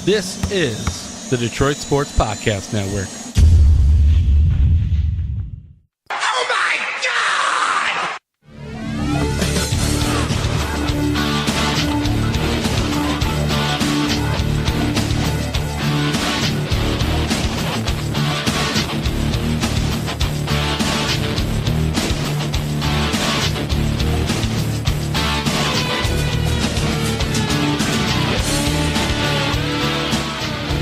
This is the Detroit Sports Podcast Network. Oh my God!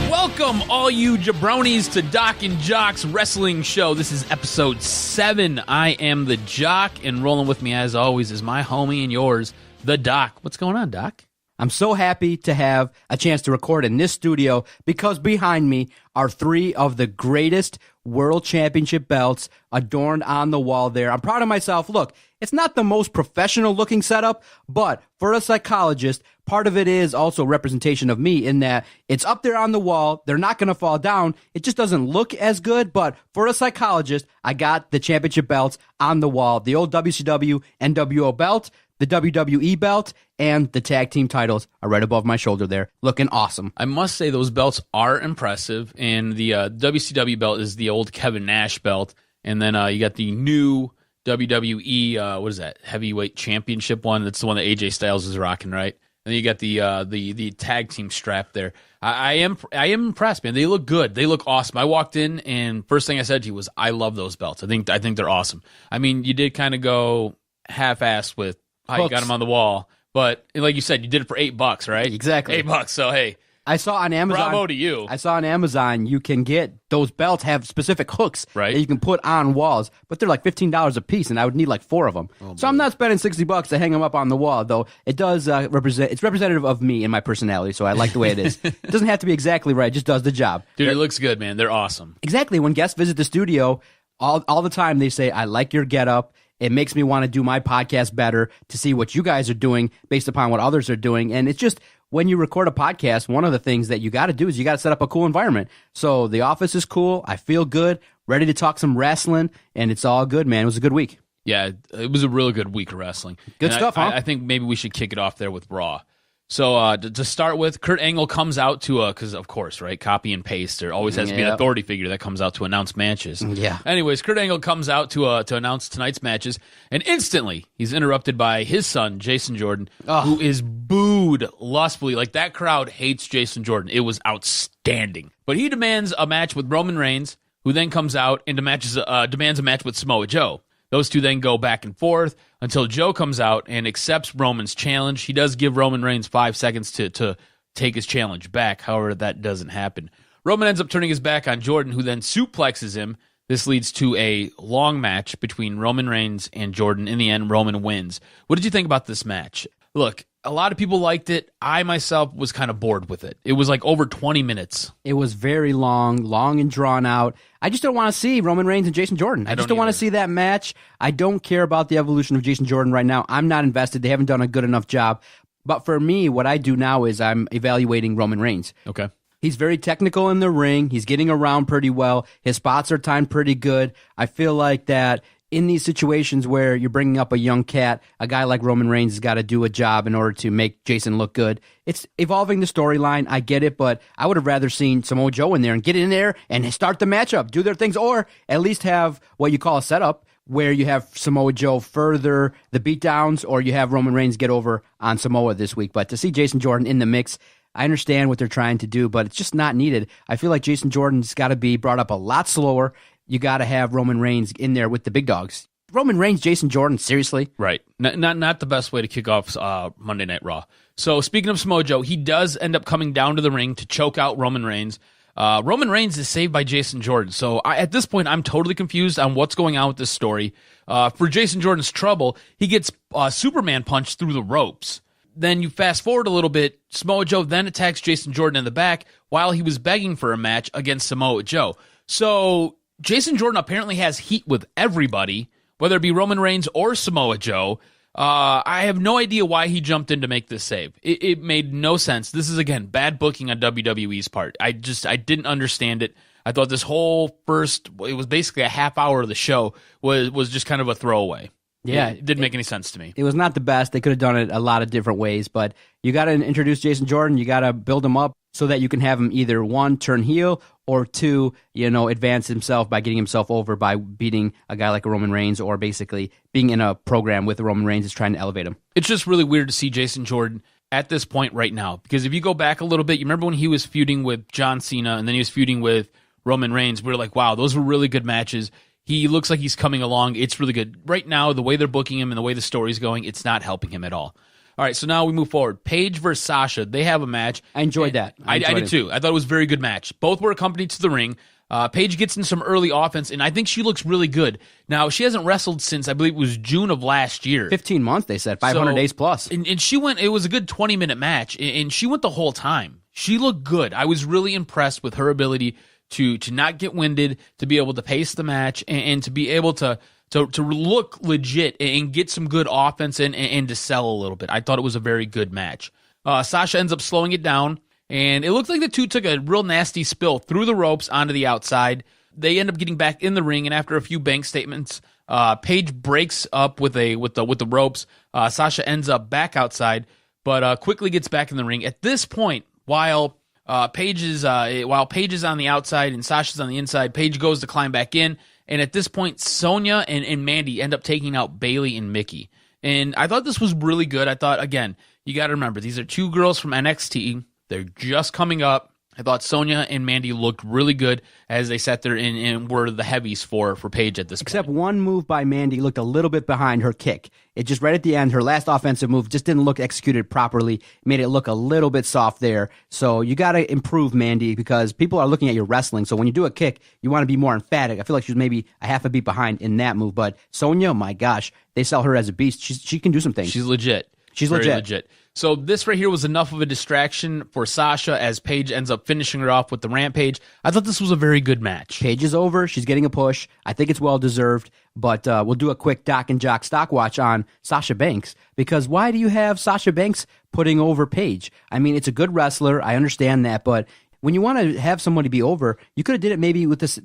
Welcome, all you jabronis, to DocNJock's wrestling show. This is episode 7. I am the Jock, and rolling with me, as always, is my homie and yours, the Doc. What's going on, Doc? I'm so happy to have a chance to record in this studio because behind me are 3 of the greatest world championship belts adorned on the wall there. I'm proud of myself. Look, it's not the most professional looking setup, but for a psychologist, part of it is also representation of me in that it's up there on the wall. They're not going to fall down. It just doesn't look as good, but for a psychologist, I got the championship belts on the wall. The old WCW NWO belt, the WWE belt, and the tag team titles are right above my shoulder there, looking awesome. I must say those belts are impressive, and the WCW belt is the old Kevin Nash belt, and then you got the new WWE, what is that, heavyweight championship one? That's the one that AJ Styles is rocking, right? And then you got the tag team strap there. I am impressed, man. They look good. They look awesome. I walked in, and first thing I said to you was, I love those belts. I think they're awesome. I mean, you did kind of go half-assed with how you got them on the wall, but like you said, you did it for $8, right? Exactly. $8. So hey, I saw on Amazon. Bravo to you. I saw on Amazon you can get those belts have specific hooks right, that you can put on walls, but they're like $15 a piece, and I would need like 4 of them. So I'm not spending $60 to hang them up on the wall, though. It does represent. It's representative of me and my personality, so I like the way it is. It doesn't have to be exactly right; it just does the job. Dude, it looks good, man. They're awesome. Exactly. When guests visit the studio, all the time they say, "I like your getup. It makes me want to do my podcast better to see what you guys are doing based upon what others are doing." And it's just, when you record a podcast, one of the things that you got to do is you got to set up a cool environment. So the office is cool. I feel good, ready to talk some wrestling, and it's all good, man. It was a good week. Yeah, it was a really good week of wrestling. Good stuff, huh? I think maybe we should kick it off there with Raw. So to start with, Kurt Angle comes out to because of course, right, copy and paste. There always has to be an authority figure that comes out to announce matches. Yeah. Anyways, Kurt Angle comes out to announce tonight's matches, and instantly he's interrupted by his son, Jason Jordan, who is booed lustfully. Like, that crowd hates Jason Jordan. It was outstanding. But he demands a match with Roman Reigns, who then comes out and demands a match with Samoa Joe. Those two then go back and forth until Joe comes out and accepts Roman's challenge. He does give Roman Reigns 5 seconds to take his challenge back. However, that doesn't happen. Roman ends up turning his back on Jordan, who then suplexes him. This leads to a long match between Roman Reigns and Jordan. In the end, Roman wins. What did you think about this match? Look, a lot of people liked it. I, myself, was kind of bored with it. It was like over 20 minutes. It was very long and drawn out. I just don't want to see Roman Reigns and Jason Jordan. I just don't want to see that match. I don't care about the evolution of Jason Jordan right now. I'm not invested. They haven't done a good enough job. But for me, what I do now is I'm evaluating Roman Reigns. Okay. He's very technical in the ring. He's getting around pretty well. His spots are timed pretty good. I feel like that in these situations where you're bringing up a young cat, a guy like Roman Reigns has got to do a job in order to make Jason look good. It's evolving the storyline. I get it, but I would have rather seen Samoa Joe in there and get in there and start the matchup, do their things, or at least have what you call a setup where you have Samoa Joe further the beatdowns, or you have Roman Reigns get over on Samoa this week. But to see Jason Jordan in the mix, I understand what they're trying to do, but it's just not needed. I feel like Jason Jordan's got to be brought up a lot slower. You got to have Roman Reigns in there with the big dogs. Roman Reigns, Jason Jordan, seriously? Right. Not the best way to kick off Monday Night Raw. So speaking of Samoa Joe, he does end up coming down to the ring to choke out Roman Reigns. Roman Reigns is saved by Jason Jordan. So at this point, I'm totally confused on what's going on with this story. For Jason Jordan's trouble, he gets Superman punched through the ropes. Then you fast forward a little bit, Samoa Joe then attacks Jason Jordan in the back while he was begging for a match against Samoa Joe. So Jason Jordan apparently has heat with everybody, whether it be Roman Reigns or Samoa Joe. I have no idea why he jumped in to make this save. It made no sense. This is, again, bad booking on WWE's part. I didn't understand it. I thought this whole it was basically a half hour of the show was just kind of a throwaway. Yeah, it didn't make any sense to me. It was not the best. They could have done it a lot of different ways, but you got to introduce Jason Jordan. You got to build him up. so that you can have him either one, turn heel, or two, advance himself by getting himself over by beating a guy like a Roman Reigns, or basically being in a program with Roman Reigns is trying to elevate him. It's just really weird to see Jason Jordan at this point right now, because if you go back a little bit, you remember when he was feuding with John Cena and then he was feuding with Roman Reigns, we were like, wow, those were really good matches. He looks like he's coming along. It's really good. Right now, the way they're booking him and the way the story's going, it's not helping him at all. All right, so now we move forward. Paige versus Sasha. They have a match. I enjoyed that. I did too. I thought it was a very good match. Both were accompanied to the ring. Paige gets in some early offense, and I think she looks really good. Now, she hasn't wrestled since, I believe it was June of last year. 15 months, they said. 500 days plus. And she went, it was a good 20-minute match, and she went the whole time. She looked good. I was really impressed with her ability to not get winded, to be able to pace the match, and to be able to look legit and get some good offense and to sell a little bit. I thought it was a very good match. Sasha ends up slowing it down, and it looked like the two took a real nasty spill through the ropes onto the outside. They end up getting back in the ring, and after a few bank statements, Paige breaks up with the ropes. Sasha ends up back outside, but quickly gets back in the ring. At this point, while Paige is on the outside and Sasha's on the inside, Paige goes to climb back in. And at this point, Sonya and Mandy end up taking out Bayley and Mickey. And I thought this was really good. I thought, again, you got to remember, these are two girls from NXT. They're just coming up. I thought Sonya and Mandy looked really good as they sat there and were the heavies for Paige at this point. Except one move by Mandy looked a little bit behind her kick. It just right at the end, her last offensive move just didn't look executed properly. Made it look a little bit soft there. So you got to improve, Mandy, because people are looking at your wrestling. So when you do a kick, you want to be more emphatic. I feel like she was maybe a half a beat behind in that move. But Sonya, my gosh, they sell her as a beast. She can do some things. She's legit. She's very legit. So this right here was enough of a distraction for Sasha as Paige ends up finishing her off with the Rampage. I thought this was a very good match. Paige is over. She's getting a push. I think it's well-deserved. But we'll do a quick DocNJock stock watch on Sasha Banks. Because why do you have Sasha Banks putting over Paige? I mean, it's a good wrestler. I understand that. But when you want to have somebody be over, you could have did it maybe with this.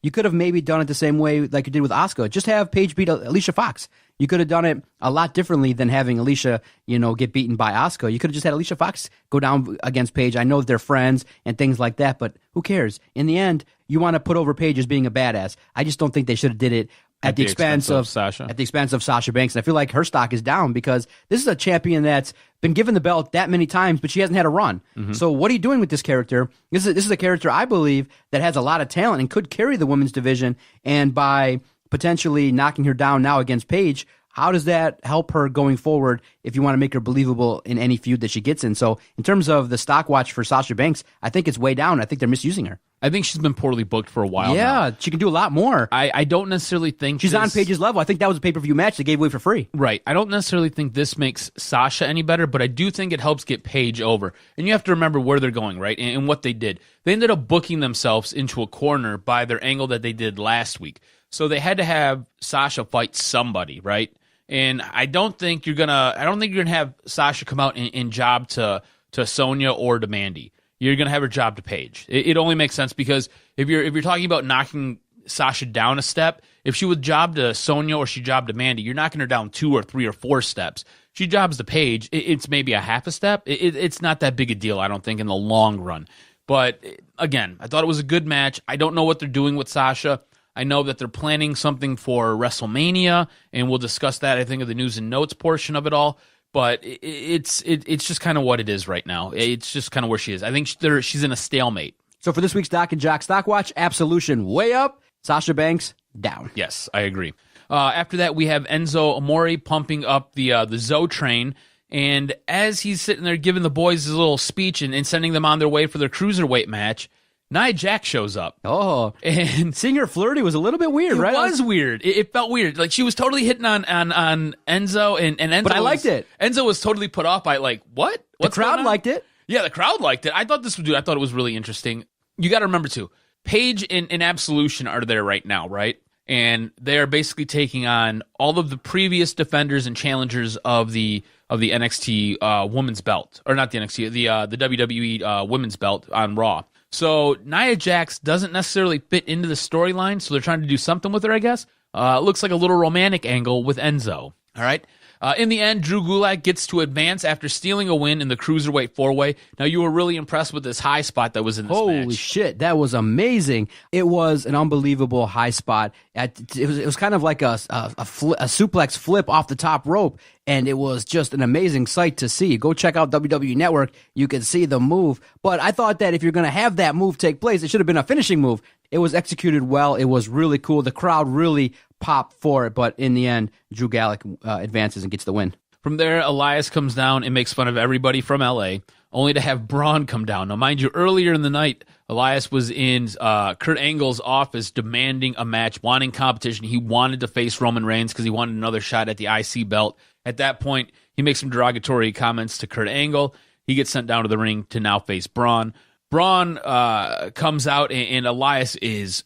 You could have maybe done it the same way like you did with Asuka. Just have Paige beat Alicia Fox. You could have done it a lot differently than having Alicia, get beaten by Asuka. You could have just had Alicia Fox go down against Paige. I know they're friends and things like that, but who cares? In the end, you want to put over Paige as being a badass. I just don't think they should have did it at the expense of Sasha. At the expense of Sasha Banks. And I feel like her stock is down because this is a champion that's been given the belt that many times, but she hasn't had a run. Mm-hmm. So what are you doing with this character? This is a character I believe that has a lot of talent and could carry the women's division. And by potentially knocking her down now against Paige, how does that help her going forward if you want to make her believable in any feud that she gets in? So in terms of the stock watch for Sasha Banks, I think it's way down. I think they're misusing her. I think she's been poorly booked for a while now. Yeah, she can do a lot more. I don't necessarily think she's on Paige's level. I think that was a pay-per-view match they gave away for free. Right. I don't necessarily think this makes Sasha any better, but I do think it helps get Paige over. And you have to remember where they're going, right? And what they did. They ended up booking themselves into a corner by their angle that they did last week. So they had to have Sasha fight somebody, right? And I don't think you're gonna have Sasha come out and job to Sonya or to Mandy. You're gonna have her job to Paige. It only makes sense because if you're talking about knocking Sasha down a step, if she would job to Sonya or she jobbed to Mandy, you're knocking her down 2 or 3 or 4 steps. She jobs to Paige, it's maybe a half a step. It's not that big a deal, I don't think, in the long run. But again, I thought it was a good match. I don't know what they're doing with Sasha. I know that they're planning something for WrestleMania, and we'll discuss that, I think, of the news and notes portion of it all. But it's just kind of what it is right now. It's just kind of where she is. I think she's in a stalemate. So for this week's DocNJock Stock Watch, Absolution way up, Sasha Banks down. Yes, I agree. After that, we have Enzo Amore pumping up the Zoe train. And as he's sitting there giving the boys his little speech and sending them on their way for their cruiserweight match, Nia Jax shows up. Oh, and seeing her flirty was a little bit weird, right? It was weird. It felt weird. Like she was totally hitting on Enzo, and Enzo. But I liked it. Enzo was totally put off by like what? The crowd liked it. Yeah, the crowd liked it. I thought it was really interesting. You got to remember too, Paige and Absolution are there right now, right? And they are basically taking on all of the previous defenders and challengers of the NXT women's belt, or not the NXT, the WWE women's belt on Raw. So Nia Jax doesn't necessarily fit into the storyline, so they're trying to do something with her, I guess. It looks like a little romantic angle with Enzo. All right. In the end, Drew Gulak gets to advance after stealing a win in the Cruiserweight 4-Way. Now, you were really impressed with this high spot that was in this match. Holy shit, that was amazing. It was an unbelievable high spot. It was kind of like a suplex flip off the top rope, and it was just an amazing sight to see. Go check out WWE Network. You can see the move. But I thought that if you're going to have that move take place, it should have been a finishing move. It was executed well. It was really cool. The crowd really popped for it, but in the end, Drew Gulak advances and gets the win. From there, Elias comes down and makes fun of everybody from LA, only to have Braun come down. Now, mind you, earlier in the night, Elias was in Kurt Angle's office demanding a match, wanting competition. He wanted to face Roman Reigns because he wanted another shot at the IC belt. At that point, he makes some derogatory comments to Kurt Angle. He gets sent down to the ring to now face Braun. Braun comes out, and Elias is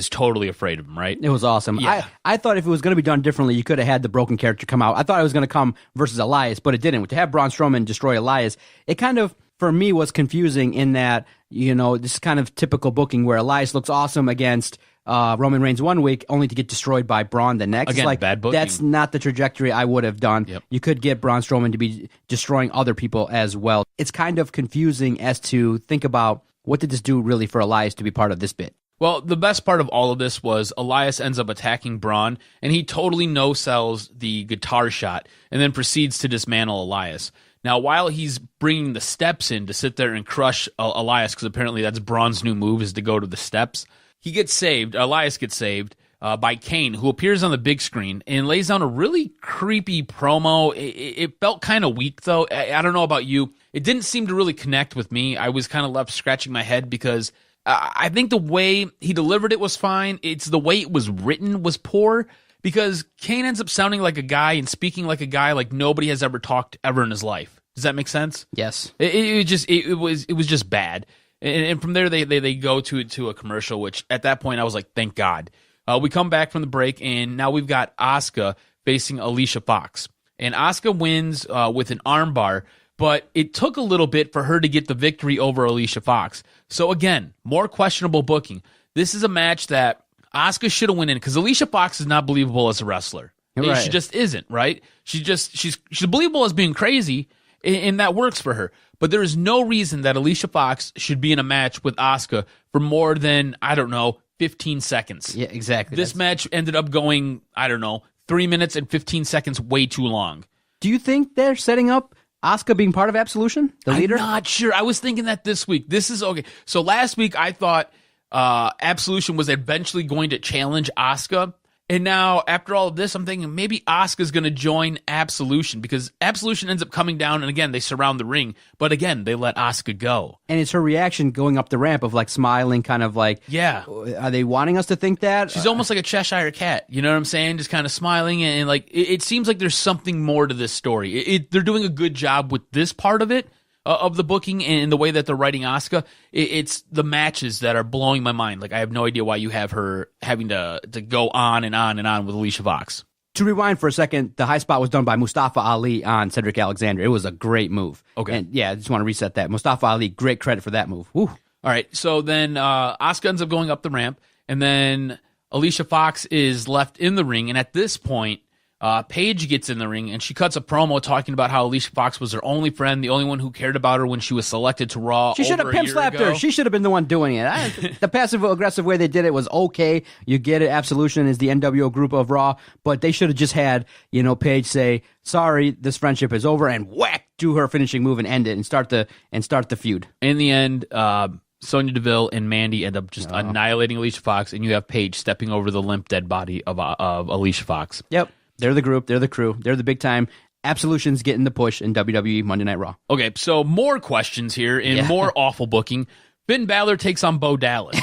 totally afraid of him, right? It was awesome. Yeah. I thought if it was going to be done differently, you could have had the broken character come out. I thought it was going to come versus Elias, but it didn't. To have Braun Strowman destroy Elias, it kind of, for me, was confusing in that, this is kind of typical booking where Elias looks awesome against Roman Reigns one week, only to get destroyed by Braun the next. Again, bad booking. That's not the trajectory I would have done. Yep. You could get Braun Strowman to be destroying other people as well. It's kind of confusing as to think about what did this do really for Elias to be part of this bit. Well, the best part of all of this was Elias ends up attacking Braun, and he totally no-sells the guitar shot and then proceeds to dismantle Elias. Now, while he's bringing the steps in to sit there and crush Elias, because apparently that's Braun's new move is to go to the steps, Elias gets saved by Kane, who appears on the big screen and lays down a really creepy promo. It felt kind of weak, though. I don't know about you. It didn't seem to really connect with me. I was kind of left scratching my head because I think the way he delivered it was fine. It's the way it was written was poor because Kane ends up sounding like a guy and speaking like a guy like nobody has ever talked ever in his life. Does that make sense? Yes. It was just bad. And from there, they go to a commercial, which at that point I was like, thank God. We come back from the break, and now we've got Asuka facing Alicia Fox. And Asuka wins with an armbar, but it took a little bit for her to get the victory over Alicia Fox. So again, more questionable booking. This is a match that Asuka should have went in because Alicia Fox is not believable as a wrestler. Right. She just isn't, right? She's believable as being crazy, and that works for her. But there is no reason that Alicia Fox should be in a match with Asuka for more than, 15 seconds. Yeah, exactly. This match ended up going, 3 minutes and 15 seconds, way too long. Do you think they're setting up Asuka being part of Absolution, the leader? I'm not sure. I was thinking that this week. This is okay. So last week I thought Absolution was eventually going to challenge Asuka. And now, after all of this, I'm thinking maybe Asuka's going to join Absolution because Absolution ends up coming down, and again, they surround the ring. But again, they let Asuka go. And it's her reaction going up the ramp of like smiling, kind of like, yeah. Are they wanting us to think that? She's almost like a Cheshire cat. You know what I'm saying? Just kind of smiling. And like, it seems like there's something more to this story. They're doing a good job with this part of it. Of the booking and the way that they're writing Asuka, it's the matches that are blowing my mind. Like, I have no idea why you have her having to go on and on and on with Alicia Fox. To rewind for a second, the high spot was done by Mustafa Ali on Cedric Alexander. It was a great move. Okay. And yeah, I just want to reset that. Mustafa Ali, great credit for that move. Woo. All right, so then Asuka ends up going up the ramp, and then Alicia Fox is left in the ring, and at this point, Paige gets in the ring, and she cuts a promo talking about how Alicia Fox was her only friend, the only one who cared about her when she was selected to Raw. She should have pimp slapped her. She should have been the one doing it. The passive-aggressive way they did it was okay. You get it. Absolution is the NWO group of Raw, but they should have just had, Paige say, sorry, this friendship is over, and whack, do her finishing move and end it and start the feud. In the end, Sonya Deville and Mandy end up just annihilating Alicia Fox, and you have Paige stepping over the limp, dead body of Alicia Fox. Yep. They're the group. They're the crew. They're the big time. Absolution's getting the push in WWE Monday Night Raw. Okay, so more questions here and more awful booking. Finn Balor takes on Bo Dallas.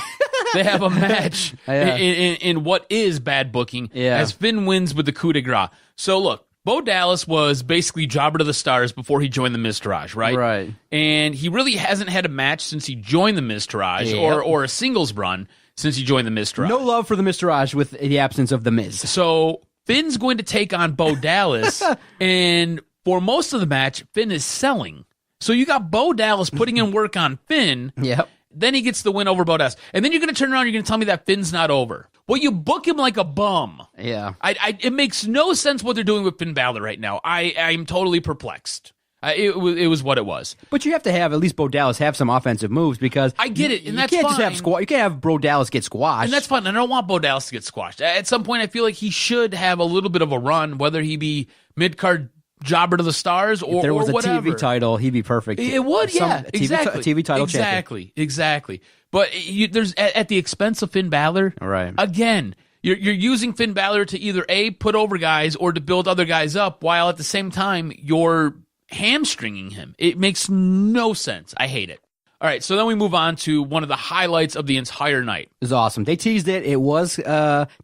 They have a match in what is bad booking as Finn wins with the coup de grace. So look, Bo Dallas was basically jobber to the stars before he joined the Miztourage, right? Right. And he really hasn't had a match since he joined the Miztourage or a singles run since he joined the Miztourage. No love for the Miztourage with the absence of the Miz. So Finn's going to take on Bo Dallas, and for most of the match, Finn is selling. So you got Bo Dallas putting in work on Finn. Yep. Then he gets the win over Bodess. And then you're going to turn around, you're going to tell me that Finn's not over. Well, you book him like a bum. Yeah. It makes no sense what they're doing with Finn Balor right now. I'm totally perplexed. It was what it was. But you have to have at least Bo Dallas have some offensive moves because I get it, and that's you can't fine. just have you can't have Bo Dallas get squashed. And that's fine. I don't want Bo Dallas to get squashed. At some point, I feel like he should have a little bit of a run, whether he be mid-card jobber to the stars or if there was whatever. a TV title, he'd be perfect. It would, yeah, exactly. TV title champion. Exactly. But there's at the expense of Finn Balor. All right. Again, you're using Finn Balor to either A, put over guys or to build other guys up, while at the same time you're hamstringing him. It makes no sense. I hate it. All right, so then we move on to one of the highlights of the entire night. It was awesome. They teased it. It was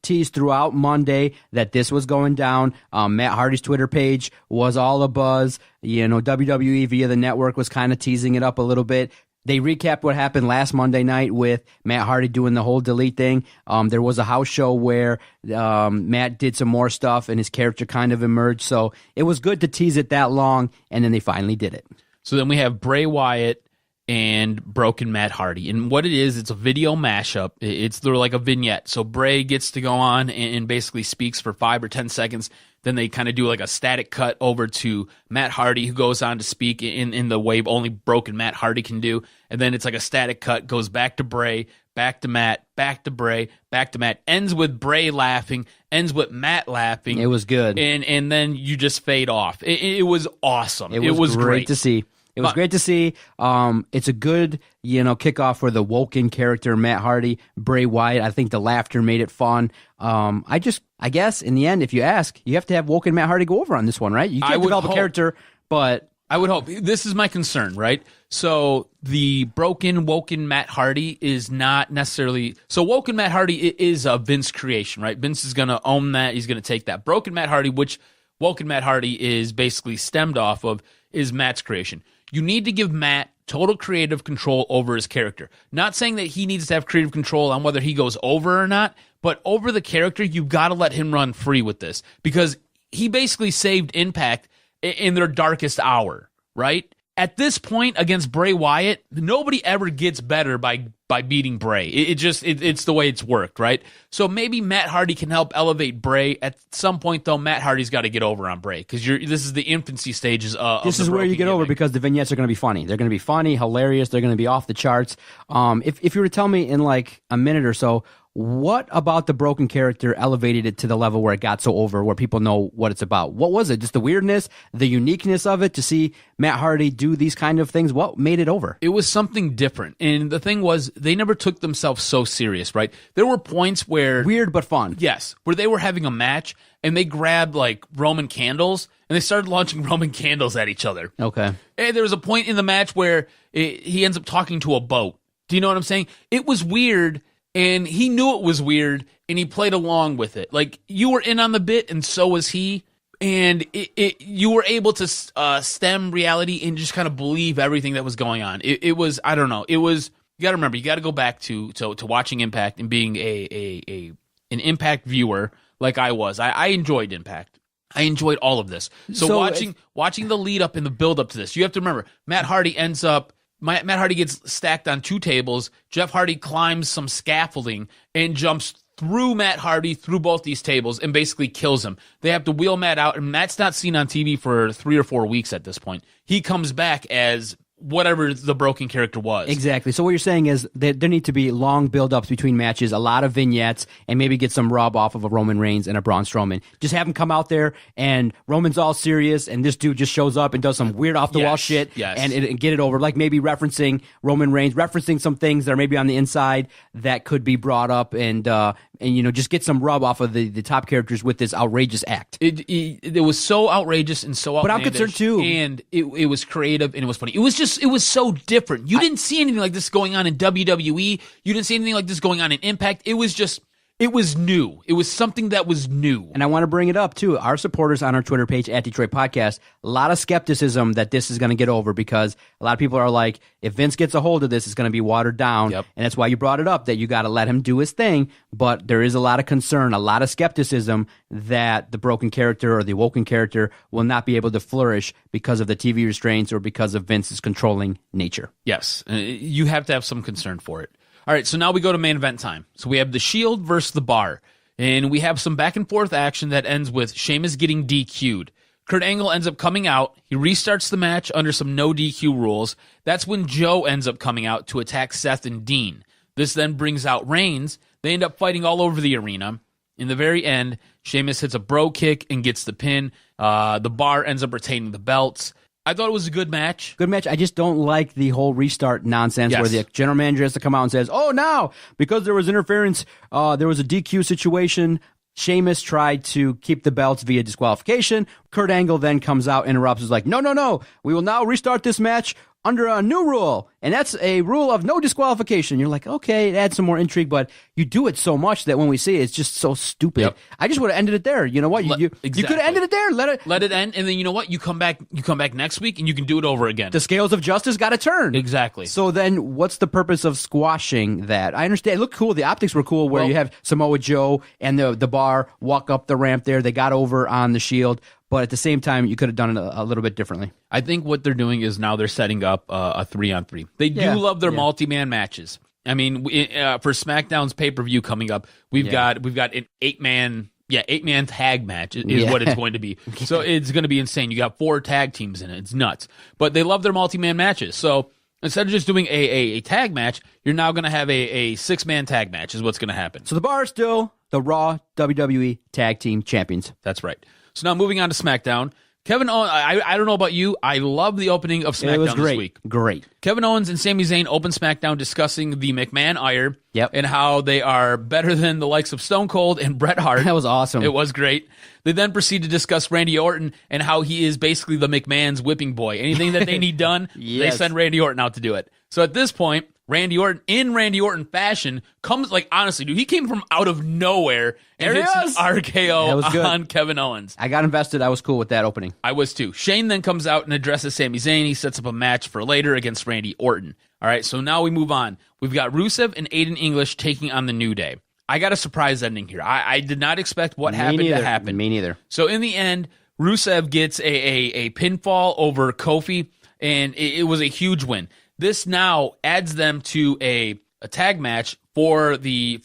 teased throughout Monday that this was going down. Matt Hardy's Twitter page was all abuzz. WWE via the network was kind of teasing it up a little bit. They recapped what happened last Monday night with Matt Hardy doing the whole delete thing. There was a house show where Matt did some more stuff and his character kind of emerged. So it was good to tease it that long, and then they finally did it. So then we have Bray Wyatt and Broken Matt Hardy. And what it is, it's a video mashup. It's like a vignette. So Bray gets to go on and basically speaks for 5 or 10 seconds. Then they kind of do like a static cut over to Matt Hardy, who goes on to speak in the way only Broken Matt Hardy can do. And then it's like a static cut, goes back to Bray, back to Matt, back to Bray, back to Matt. Ends with Bray laughing, ends with Matt laughing. It was good. And then you just fade off. It was awesome. It was great to see. It was great to see. It's a good, kickoff for the Woken character, Matt Hardy, Bray Wyatt. I think the laughter made it fun. I guess in the end, if you ask, you have to have Woken Matt Hardy go over on this one, right? You can't develop a character, but I would hope. This is my concern, right? So the Woken Matt Hardy is not necessarily. So Woken Matt Hardy is a Vince creation, right? Vince is going to own that. He's going to take that. Broken Matt Hardy, which Woken Matt Hardy is basically stemmed off of, is Matt's creation. You need to give Matt total creative control over his character. Not saying that he needs to have creative control on whether he goes over or not, but over the character, you've got to let him run free with this, because he basically saved Impact in their darkest hour, right? At this point against Bray Wyatt, nobody ever gets better by beating Bray. It's the way it's worked, right? So maybe Matt Hardy can help elevate Bray. At some point, though, Matt Hardy's got to get over on Bray, because this is the infancy stages of this is where you get over, because the vignettes are going to be funny. They're going to be funny, hilarious. They're going to be off the charts. If you were to tell me in like a minute or so, what about the broken character elevated it to the level where it got so over, where people know what it's about? What was it? Just the weirdness, the uniqueness of it, to see Matt Hardy do these kind of things? What made it over? It was something different. And the thing was, they never took themselves so serious, right? There were points where... Weird but fun. Yes. Where they were having a match and they grabbed like Roman candles and they started launching Roman candles at each other. Okay. And there was a point in the match where he ends up talking to a boat. Do you know what I'm saying? It was weird. And he knew it was weird, and he played along with it. Like, you were in on the bit, and so was he. And you were able to stem reality and just kind of believe everything that was going on. It was, I don't know. It was, you got to remember, you got to go back to watching Impact and being an Impact viewer like I was. I enjoyed Impact. I enjoyed all of this. So watching the lead up and the build up to this, you have to remember, Matt Hardy gets stacked on 2 tables. Jeff Hardy climbs some scaffolding and jumps through Matt Hardy through both these tables and basically kills him. They have to wheel Matt out, and Matt's not seen on TV for 3 or 4 weeks at this point. He comes back as whatever the broken character was. Exactly. So what you're saying is that there need to be long build-ups between matches, a lot of vignettes, and maybe get some rub off of a Roman Reigns and a Braun Strowman. Just have him come out there, and Roman's all serious, and this dude just shows up and does some weird off-the-wall shit, and get it over. Like maybe referencing Roman Reigns, referencing some things that are maybe on the inside that could be brought up, and just get some rub off of the top characters with this outrageous act. It was so outrageous and so outlandish. But I'm concerned too. And it was creative and it was funny. It was so different. You didn't see anything like this going on in WWE. You didn't see anything like this going on in Impact. It was It was new. It was something that was new. And I want to bring it up, too. Our supporters on our Twitter page, at Detroit Podcast, a lot of skepticism that this is going to get over because a lot of people are like, if Vince gets a hold of this, it's going to be watered down. Yep. And that's why you brought it up, that you got to let him do his thing. But there is a lot of concern, a lot of skepticism that the broken character or the awoken character will not be able to flourish because of the TV restraints or because of Vince's controlling nature. Yes. You have to have some concern for it. All right, so now we go to main event time. So we have the Shield versus the Bar, and we have some back and forth action that ends with Sheamus getting DQ'd. Kurt Angle ends up coming out. He restarts the match under some no DQ rules. That's when Joe ends up coming out to attack Seth and Dean. This then brings out Reigns. They end up fighting all over the arena. In the very end, Sheamus hits a bro kick and gets the pin. The Bar ends up retaining the belts. I thought it was a good match. Good match. I just don't like the whole restart nonsense where the general manager has to come out and says, oh, now, because there was interference, there was a DQ situation. Sheamus tried to keep the belts via disqualification. Kurt Angle then comes out, interrupts, is like, no, we will now restart this match under a new rule, and that's a rule of no disqualification. You're like, okay, it adds some more intrigue, but you do it so much that when we see it, it's just so stupid. Yep. I just would have ended it there. You know what? You could have ended it there. Let it end, and then you know what? You come back next week, and you can do it over again. The scales of justice got to turn. Exactly. So then, what's the purpose of squashing that? I understand. It looked cool. The optics were cool, where you have Samoa Joe and the Bar walk up the ramp there. They got over on the Shield. But at the same time, you could have done it a little bit differently. I think what they're doing is now they're setting up a 3-on-3. They do love their multi-man matches. I mean, for SmackDown's pay-per-view coming up, we've got an 8-man tag match is what it's going to be. So it's going to be insane. You got 4 tag teams in it. It's nuts. But they love their multi-man matches. So instead of just doing a tag match, you're now going to have a 6-man tag match is what's going to happen. So the Bar is still the Raw WWE Tag Team Champions. That's right. So now moving on to SmackDown. Kevin Owens, I don't know about you, I love the opening of SmackDown this week. Great. Kevin Owens and Sami Zayn open SmackDown discussing the McMahon ire and how they are better than the likes of Stone Cold and Bret Hart. That was awesome. It was great. They then proceed to discuss Randy Orton and how he is basically the McMahon's whipping boy. Anything that they need done, they send Randy Orton out to do it. So at this point, Randy Orton, in Randy Orton fashion, comes, like, honestly, dude, he came from out of nowhere and hits an RKO on Kevin Owens. I got invested. I was cool with that opening. I was too. Shane then comes out and addresses Sami Zayn. He sets up a match for later against Randy Orton. All right, so now we move on. We've got Rusev and Aiden English taking on the New Day. I got a surprise ending here. I did not expect what happened to happen. Me neither. So in the end, Rusev gets a pinfall over Kofi, and it was a huge win. This now adds them to a tag match for the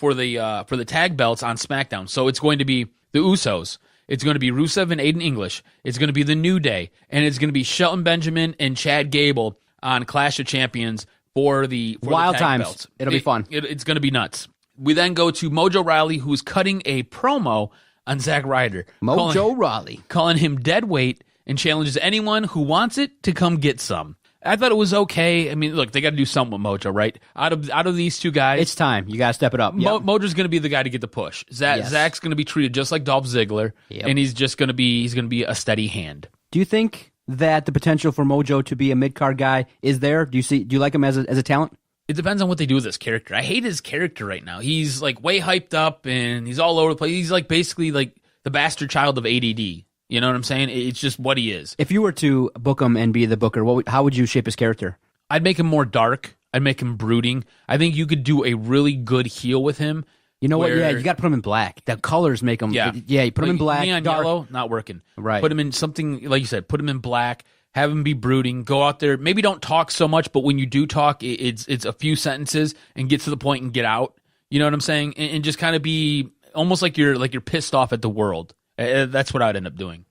tag belts on SmackDown. So it's going to be the Usos. It's going to be Rusev and Aiden English. It's going to be the New Day, and it's going to be Shelton Benjamin and Chad Gable on Clash of Champions for the Wild tag Times. belts. It'll be fun. It's going to be nuts. We then go to Mojo Rawley, who's cutting a promo on Zack Ryder. Rawley. Calling him dead weight and challenges anyone who wants it to come get some. I thought it was okay. I mean, look, they got to do something with Mojo, right? Out of these two guys, it's time. You got to step it up. Mojo's going to be the guy to get the push. Zach's going to be treated just like Dolph Ziggler, and he's going to be a steady hand. Do you think that the potential for Mojo to be a mid-card guy is there? Do you like him as a talent? It depends on what they do with his character. I hate his character right now. He's like way hyped up, and he's all over the place. He's like basically like the bastard child of ADD. You know what I'm saying? It's just what he is. If you were to book him and be the booker, how would you shape his character? I'd make him more dark. I'd make him brooding. I think you could do a really good heel with him. You know what? Yeah, you got to put him in black. The colors make him. Yeah, you put him in black. Neon dark. Yellow, not working. Right. Put him in something, like you said, put him in black. Have him be brooding. Go out there. Maybe don't talk so much, but when you do talk, it's a few sentences and get to the point and get out. You know what I'm saying? And just kind of be almost like you're pissed off at the world. That's what I'd end up doing.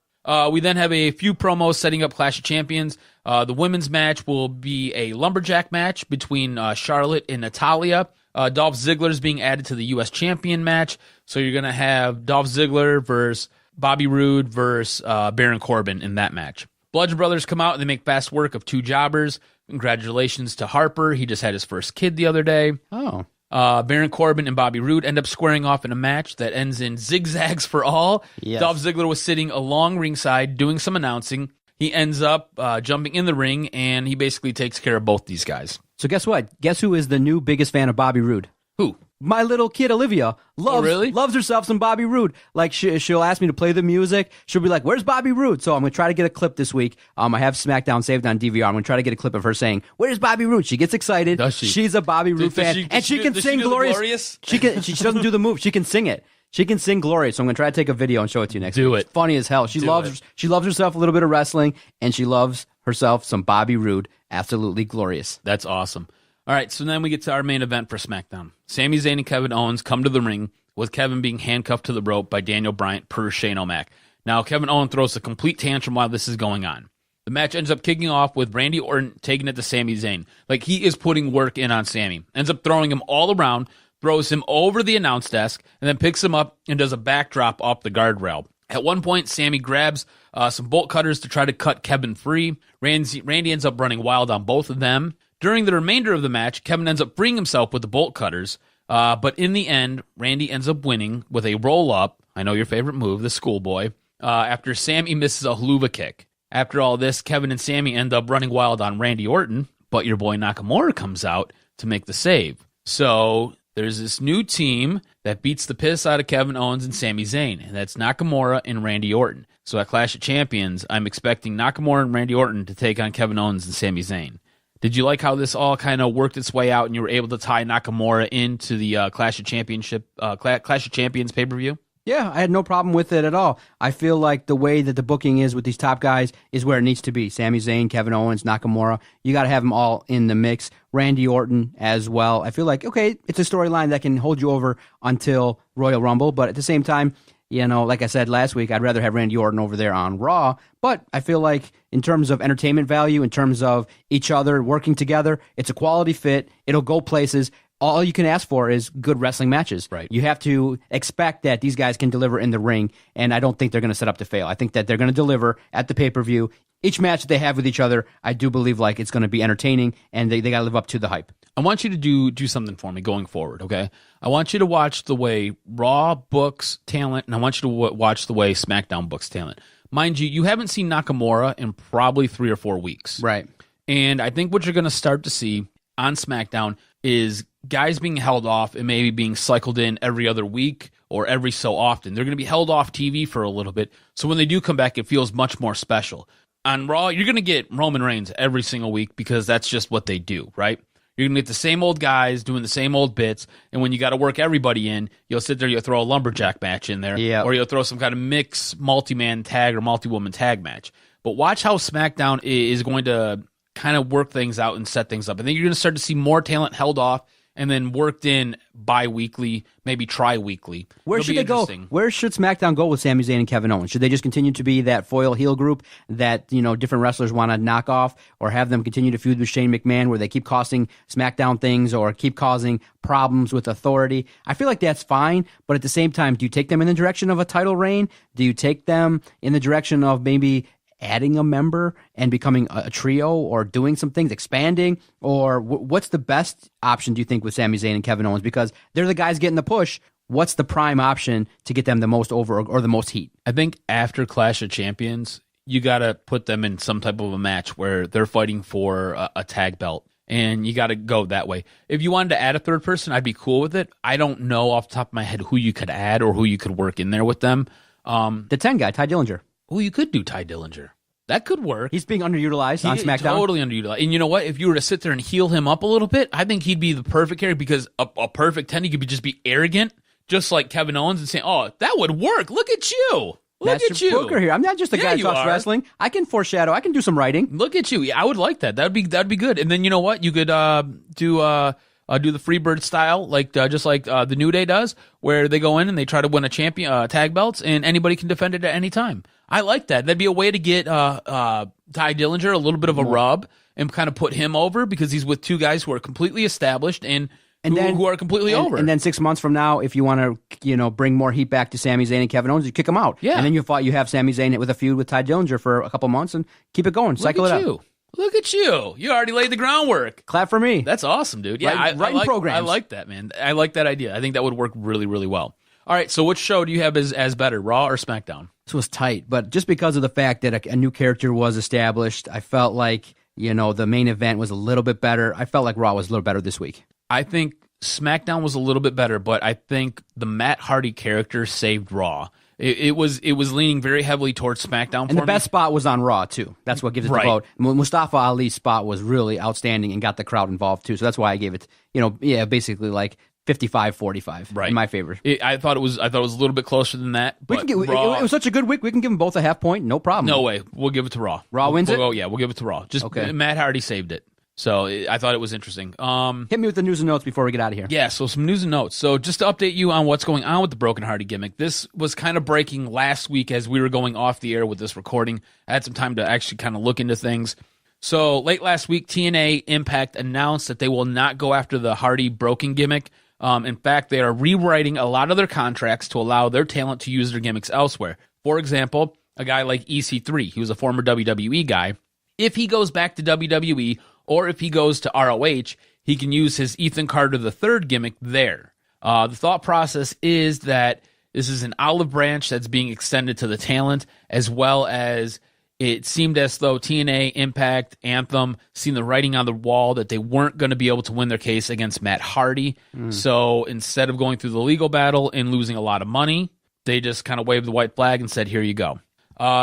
We then have a few promos setting up Clash of Champions. The women's match will be a lumberjack match between Charlotte and Natalya. Dolph Ziggler is being added to the U.S. Champion match. So you're going to have Dolph Ziggler versus Bobby Roode versus Baron Corbin in that match. Bludgeon Brothers come out and they make fast work of two jobbers. Congratulations to Harper. He just had his first kid the other day. Oh. Baron Corbin and Bobby Roode end up squaring off in a match that ends in zigzags for all. Yes. Dolph Ziggler was sitting along ringside doing some announcing. He ends up jumping in the ring, and he basically takes care of both these guys. So guess what? Guess who is the new biggest fan of Bobby Roode? Who? My little kid Olivia really? loves herself some Bobby Roode. Like she'll ask me to play the music. She'll be like, "Where's Bobby Roode?" So I'm gonna try to get a clip this week. I have SmackDown saved on DVR. I'm gonna try to get a clip of her saying, "Where's Bobby Roode?" She gets excited. Does she? She's a Bobby Roode fan, and she can sing glorious. She doesn't do the move. She can sing it. She can sing glorious. So I'm gonna try to take a video and show it to you next week. Do it. It's funny as hell. She loves herself a little bit of wrestling, and she loves herself some Bobby Roode. Absolutely glorious. That's awesome. All right, so then we get to our main event for SmackDown. Sami Zayn and Kevin Owens come to the ring, with Kevin being handcuffed to the rope by Daniel Bryan per Shane O'Mac. Now, Kevin Owens throws a complete tantrum while this is going on. The match ends up kicking off with Randy Orton taking it to Sami Zayn. Like, he is putting work in on Sami. Ends up throwing him all around, throws him over the announce desk, and then picks him up and does a backdrop off the guardrail. At one point, Sami grabs some bolt cutters to try to cut Kevin free. Randy ends up running wild on both of them. During the remainder of the match, Kevin ends up freeing himself with the bolt cutters, but in the end, Randy ends up winning with a roll-up, I know your favorite move, the schoolboy, after Sami misses a haluva kick. After all this, Kevin and Sami end up running wild on Randy Orton, but your boy Nakamura comes out to make the save. So there's this new team that beats the piss out of Kevin Owens and Sami Zayn, and that's Nakamura and Randy Orton. So at Clash of Champions, I'm expecting Nakamura and Randy Orton to take on Kevin Owens and Sami Zayn. Did you like how this all kind of worked its way out and you were able to tie Nakamura into the Clash of Champions pay-per-view? Yeah, I had no problem with it at all. I feel like the way that the booking is with these top guys is where it needs to be. Sami Zayn, Kevin Owens, Nakamura. You got to have them all in the mix. Randy Orton as well. I feel like, okay, it's a storyline that can hold you over until Royal Rumble, but at the same time, you know, like I said last week, I'd rather have Randy Orton over there on Raw. But I feel like in terms of entertainment value, in terms of each other working together, it's a quality fit. It'll go places. All you can ask for is good wrestling matches. Right. You have to expect that these guys can deliver in the ring, and I don't think they're going to set up to fail. I think that they're going to deliver at the pay-per-view. Each match that they have with each other, I do believe like it's going to be entertaining, and they got to live up to the hype. I want you to do something for me going forward, okay? I want you to watch the way Raw books talent, and I want you to watch the way SmackDown books talent. Mind you, you haven't seen Nakamura in probably 3 or 4 weeks. Right. And I think what you're going to start to see on SmackDown is guys being held off and maybe being cycled in every other week or every so often. They're going to be held off TV for a little bit, so when they do come back, it feels much more special. On Raw, you're going to get Roman Reigns every single week because that's just what they do, right? You're going to get the same old guys doing the same old bits, and when you got to work everybody in, you'll sit there, you'll throw a lumberjack match in there, or you'll throw some kind of mix multi-man tag or multi-woman tag match. But watch how SmackDown is going to kind of work things out and set things up. I think you're going to start to see more talent held off and then worked in bi-weekly, maybe tri-weekly. Where should they go? Where should SmackDown go with Sami Zayn and Kevin Owens? Should they just continue to be that foil heel group that, you know, different wrestlers want to knock off, or have them continue to feud with Shane McMahon where they keep costing SmackDown things or keep causing problems with authority? I feel like that's fine, but at the same time, do you take them in the direction of a title reign? Do you take them in the direction of maybe adding a member and becoming a trio, or doing some things, expanding, or what's the best option, do you think, with Sami Zayn and Kevin Owens? Because they're the guys getting the push. What's the prime option to get them the most over or the most heat? I think after Clash of Champions, you got to put them in some type of a match where they're fighting for a tag belt, and you got to go that way. If you wanted to add a third person, I'd be cool with it. I don't know off the top of my head who you could add or who you could work in there with them. The 10 guy, Ty Dillinger. Oh, you could do Ty Dillinger. That could work. He's being underutilized on SmackDown. Totally underutilized. And you know what? If you were to sit there and heal him up a little bit, I think he'd be the perfect character, because a perfect 10, he could just be arrogant, just like Kevin Owens, and say, oh, that would work. Look at you. Look at you. Booker here. I'm not just a guy who talks wrestling. I can foreshadow. I can do some writing. Look at you. Yeah, I would like that. That'd be good. And then you know what? You could do the Freebird style, like just like the New Day does, where they go in and they try to win a champion tag belts, and anybody can defend it at any time. I like that. That'd be a way to get Ty Dillinger a little bit of a rub and kind of put him over, because he's with two guys who are completely established and who are completely over. And then 6 months from now, if you want to, you know, bring more heat back to Sami Zayn and Kevin Owens, you kick them out. Yeah. And then you have Sami Zayn with a feud with Ty Dillinger for a couple months and keep it going. Cycle it up. Look at you. You already laid the groundwork. Clap for me. That's awesome, dude. Yeah, I like that, man. I like that idea. I think that would work really, really well. All right, so which show do you have as better, Raw or SmackDown? This was tight, but just because of the fact that a new character was established, I felt like, you know, the main event was a little bit better. I felt like Raw was a little better this week. I think SmackDown was a little bit better, but I think the Matt Hardy character saved Raw. It was leaning very heavily towards SmackDown. And the best spot was on Raw, too. That's what gives it the vote. Mustafa Ali's spot was really outstanding and got the crowd involved, too. So that's why I gave it, basically like 55-45 in my favor. I thought it was a little bit closer than that. But it was such a good week. We can give them both a half point. No problem. No way. We'll give it to Raw. Raw wins it? Yeah, we'll give it to Raw. Just Matt Hardy saved it. So I thought it was interesting. Hit me with the news and notes before we get out of here. Yeah, so some news and notes. So just to update you on what's going on with the Broken Hardy gimmick, this was kind of breaking last week as we were going off the air with this recording. I had some time to actually kind of look into things. So late last week, TNA Impact announced that they will not go after the Hardy broken gimmick. In fact, they are rewriting a lot of their contracts to allow their talent to use their gimmicks elsewhere. For example, a guy like EC3, he was a former WWE guy. If he goes back to WWE, or if he goes to ROH, he can use his Ethan Carter III gimmick there. The thought process is that this is an olive branch that's being extended to the talent, as well as it seemed as though TNA, Impact, Anthem seen the writing on the wall that they weren't going to be able to win their case against Matt Hardy. So instead of going through the legal battle and losing a lot of money, they just kind of waved the white flag and said, here you go.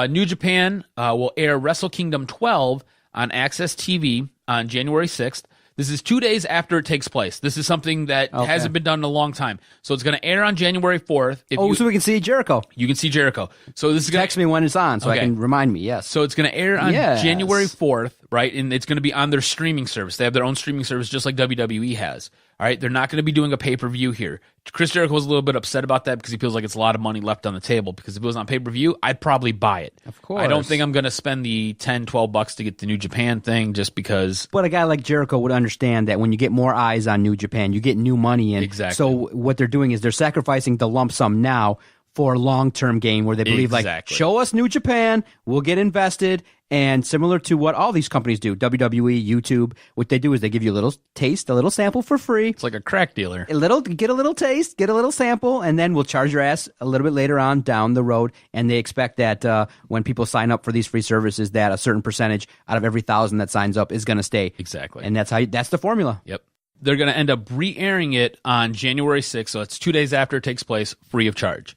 New Japan will air Wrestle Kingdom 12 on Access TV on January 6th. This is 2 days after it takes place. This is something that hasn't been done in a long time. So it's going to air on January 4th. So we can see Jericho. You can see Jericho. So this is Text me when it's on so I can remind me, yes. So it's going to air on January 4th, right? And it's going to be on their streaming service. They have their own streaming service just like WWE has. All right, they're not going to be doing a pay-per-view here. Chris Jericho was a little bit upset about that because he feels like it's a lot of money left on the table, because if it was on pay-per-view, I'd probably buy it. Of course. I don't think I'm going to spend the $10-12 to get the New Japan thing just because. But a guy like Jericho would understand that when you get more eyes on New Japan, you get new money in. Exactly. So what they're doing is they're sacrificing the lump sum now for a long-term gain where they believe, like, show us New Japan, we'll get invested. And similar to what all these companies do, WWE, YouTube, what they do is they give you a little taste, a little sample for free. It's like a crack dealer. Get a little taste, get a little sample, and then we'll charge your ass a little bit later on down the road. And they expect that when people sign up for these free services, that a certain percentage out of every 1,000 that signs up is going to stay. Exactly. And that's the formula. Yep. They're going to end up re-airing it on January 6th, so it's 2 days after it takes place, free of charge.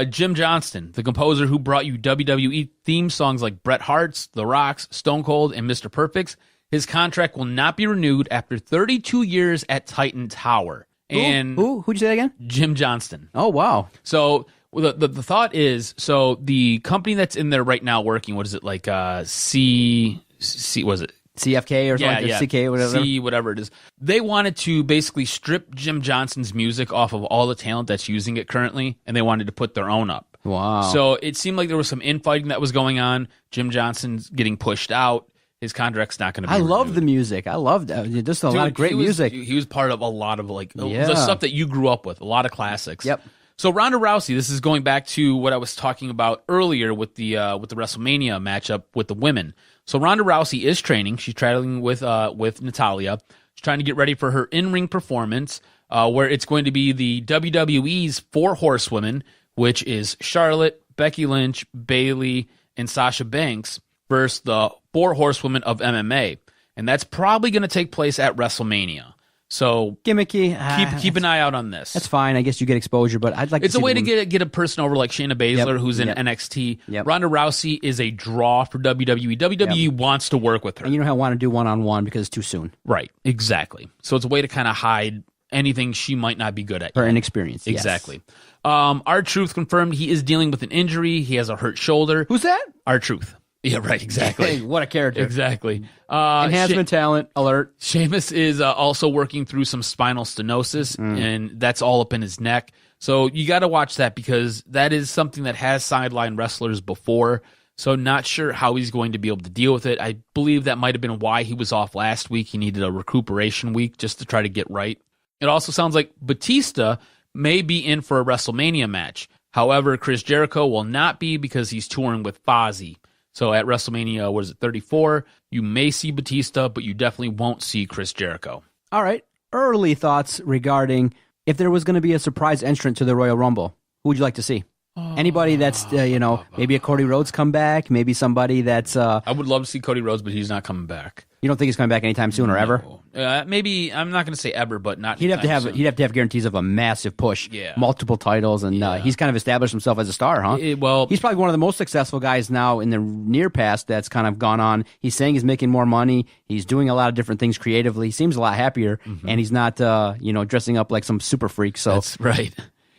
Jim Johnston, the composer who brought you WWE theme songs like Bret Hart's, The Rock's, Stone Cold, and Mr. Perfect's, his contract will not be renewed after 32 years at Titan Tower. Who'd you say that again? Jim Johnston. Oh, wow. So the thought is, so the company that's in there right now working, what is it, like was it? CFK or something, CK, whatever. Whatever it is. They wanted to basically strip Jim Johnston's music off of all the talent that's using it currently, and they wanted to put their own up. Wow. So it seemed like there was some infighting that was going on. Jim Johnston's getting pushed out. His contract's not going to be renewed. Love the music. I loved it. Just a lot of great music. He was part of a lot of the stuff that you grew up with, a lot of classics. Yep. So Ronda Rousey, this is going back to what I was talking about earlier with the WrestleMania matchup with the women. So Ronda Rousey is training. She's traveling with Natalya. She's trying to get ready for her in-ring performance, where it's going to be the WWE's 4 horsewomen, which is Charlotte, Becky Lynch, Bayley, and Sasha Banks, versus the 4 horsewomen of MMA. And that's probably going to take place at WrestleMania. So gimmicky. Keep an eye out on this. That's fine. I guess you get exposure, but I'd like. It's a way to get a person over like Shayna Baszler, who's in NXT. Yep. Ronda Rousey is a draw for WWE. WWE wants to work with her, and you don't want to do one-on-one because it's too soon. Right. Exactly. So it's a way to kind of hide anything she might not be good at. Her inexperience. Exactly. Yes. R-Truth confirmed he is dealing with an injury. He has a hurt shoulder. Who's that? R-Truth. Yeah, right, exactly. What a character. Exactly. Enhancement talent, alert. Sheamus is also working through some spinal stenosis, and that's all up in his neck. So you got to watch that because that is something that has sidelined wrestlers before. So not sure how he's going to be able to deal with it. I believe that might have been why he was off last week. He needed a recuperation week just to try to get right. It also sounds like Batista may be in for a WrestleMania match. However, Chris Jericho will not be because he's touring with Fozzy. So at WrestleMania, 34, you may see Batista, but you definitely won't see Chris Jericho. All right. Early thoughts regarding if there was going to be a surprise entrant to the Royal Rumble. Who would you like to see? Anybody that's maybe a Cody Rhodes comeback, maybe somebody that's I would love to see Cody Rhodes, but he's not coming back. You don't think he's coming back anytime soon or ever? Maybe I'm not going to say ever, but not. He'd have to have soon. he'd have to have guarantees of a massive push, Yeah. multiple titles, and he's kind of established himself as a star, huh? He's probably one of the most successful guys now in the near past that's kind of gone on. He's saying he's making more money. He's doing a lot of different things creatively. He seems a lot happier, and he's not dressing up like some super freak. So that's right.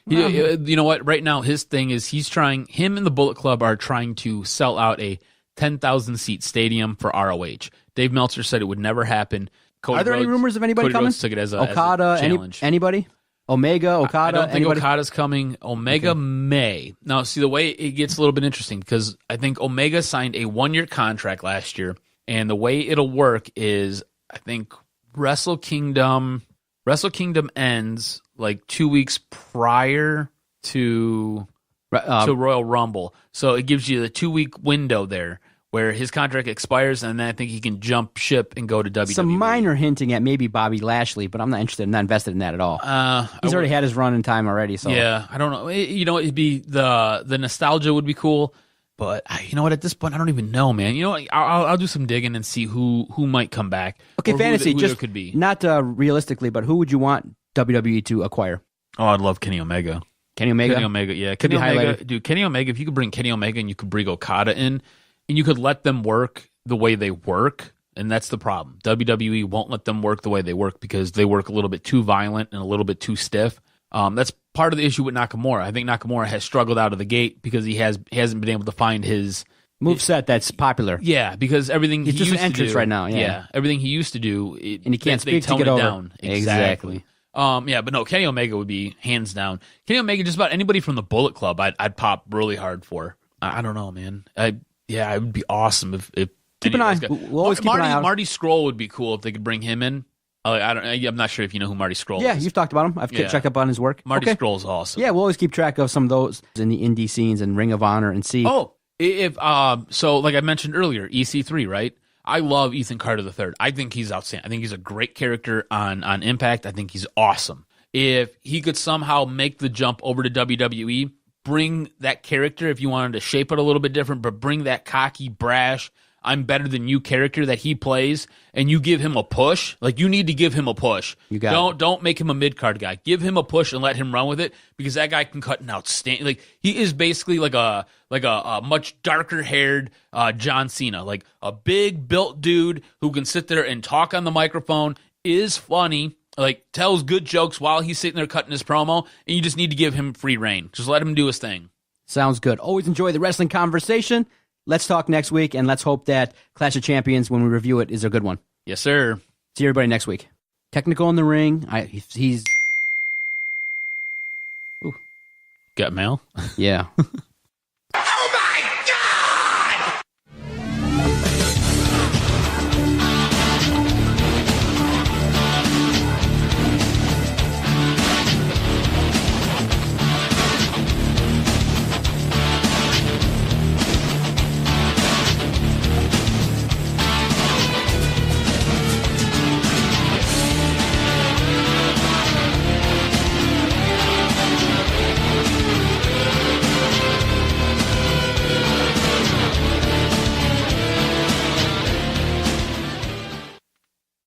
You know what? Right now, his thing is him and the Bullet Club are trying to sell out a 10,000 seat stadium for ROH. Dave Meltzer said it would never happen. Are there any rumors of anybody Cody coming? Rhodes took it as a Okada, challenge. anybody? Omega, Okada? I don't think anybody? Okada's coming. Omega may. Now, see, the way it gets a little bit interesting because I think Omega signed a 1-year contract last year, and the way it'll work is I think Wrestle Kingdom ends like 2 weeks prior to Royal Rumble. So it gives you the 2-week window there where his contract expires, and then I think he can jump ship and go to WWE. Some minor hinting at maybe Bobby Lashley, but I'm not invested in that at all. He's already had his run in time already. So yeah, I don't know. It'd be the nostalgia would be cool, but you know what? At this point, I don't even know, man. You know what? I'll do some digging and see who might come back. Okay, fantasy, who just there could be. Not realistically, but who would you want WWE to acquire? Oh, I'd love Kenny Omega. Kenny Omega, yeah. Could be highlighted. Dude, Kenny Omega, if you could bring Kenny Omega and you could bring Okada in, and you could let them work the way they work, and that's the problem. WWE won't let them work the way they work because they work a little bit too violent and a little bit too stiff. That's part of the issue with Nakamura. I think Nakamura has struggled out of the gate because he hasn't been able to find his moveset that's popular. Yeah, because everything he's he just used an entrance to do, right now. Yeah, everything he used to do, and he can't they speak to toned get it over. down. Exactly. But no, Kenny Omega would be hands down. Kenny Omega, just about anybody from the Bullet Club, I'd pop really hard for. I don't know, man. It would be awesome if keep an eye. We'll always keep an eye out. Marty Scurll would be cool if they could bring him in. I'm not sure if you know who Marty Scurll is. Yeah, you've talked about him. I've checked up on his work. Marty Scurll's awesome. Yeah, we'll always keep track of some of those in the indie scenes and Ring of Honor and see. Oh, so like I mentioned earlier, EC3, right? I love Ethan Carter III. I think he's outstanding. I think he's a great character on Impact. I think he's awesome. If he could somehow make the jump over to WWE, bring that character, if you wanted to shape it a little bit different, but bring that cocky, brash, I'm better than you character that he plays, and you give him a push. Like, you need to give him a push. Don't make him a mid-card guy. Give him a push and let him run with it, because that guy can cut an outstanding. Like, he is basically like a much darker haired John Cena, like a big built dude who can sit there and talk on the microphone, is funny, like tells good jokes while he's sitting there cutting his promo, and you just need to give him free reign. Just let him do his thing. Sounds good. Always enjoy the wrestling conversation. Let's talk next week, and let's hope that Clash of Champions, when we review it, is a good one. Yes, sir. See everybody next week. Technical in the ring. He's... Ooh. Got mail? Yeah.